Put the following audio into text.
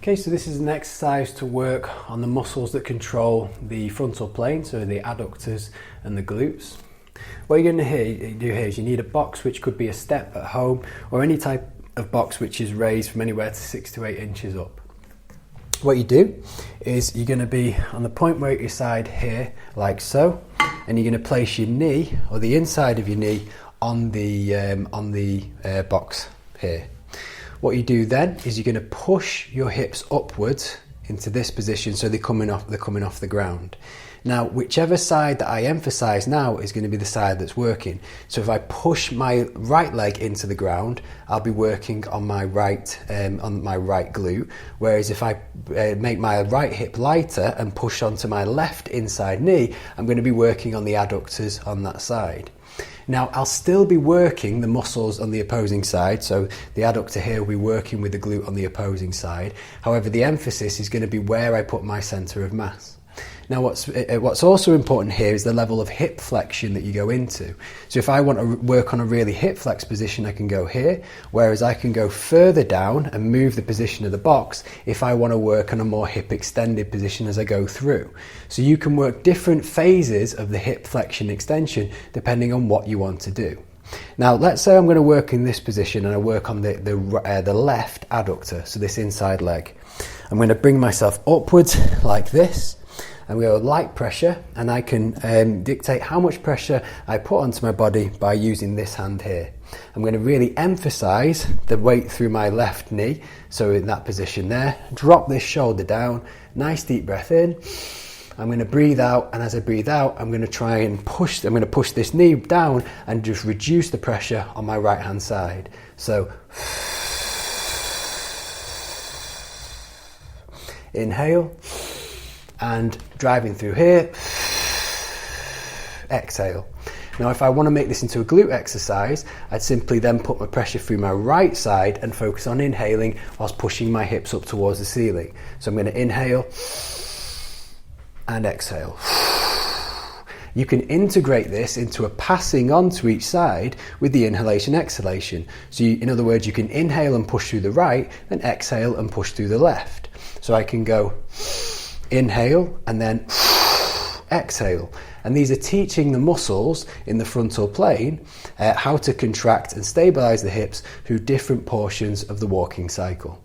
Okay, so this is an exercise to work on the muscles that control the frontal plane, so the adductors and the glutes. What you're going to do here is you need a box which could be a step at home or any type of box which is raised from anywhere to 6 to 8 inches up. What you do is you're going to be on the point where your side here, like so, and you're going to place your knee or the inside of your knee on the box here. What you do then is you're going to push your hips upwards into this position so they're coming off the ground. Now, whichever side that I emphasize now is going to be the side that's working. So if I push my right leg into the ground, I'll be working on my right glute. Whereas if I make my right hip lighter and push onto my left inside knee, I'm going to be working on the adductors on that side. Now, I'll still be working the muscles on the opposing side, so the adductor here will be working with the glute on the opposing side. However, the emphasis is going to be where I put my centre of mass. Now, what's also important here is the level of hip flexion that you go into. So if I want to work on a really hip flex position, I can go here, whereas I can go further down and move the position of the box if I want to work on a more hip extended position as I go through. So you can work different phases of the hip flexion extension depending on what you want to do. Now, let's say I'm going to work in this position and I work on the left adductor, so this inside leg. I'm going to bring myself upwards like this. And we have light pressure, and I can dictate how much pressure I put onto my body by using this hand here. I'm going to really emphasize the weight through my left knee, so in that position there. Drop this shoulder down, nice deep breath in. I'm going to breathe out, and as I breathe out, I'm going to try and push this knee down and just reduce the pressure on my right hand side. So inhale. And driving through here, exhale. Now, if I want to make this into a glute exercise, I'd simply then put my pressure through my right side and focus on inhaling whilst pushing my hips up towards the ceiling. So I'm going to inhale and exhale. You can integrate this into a passing on to each side with the inhalation exhalation. So in other words, you can inhale and push through the right, then exhale and push through the left. So I can go inhale and then exhale, and these are teaching the muscles in the frontal plane how to contract and stabilize the hips through different portions of the walking cycle.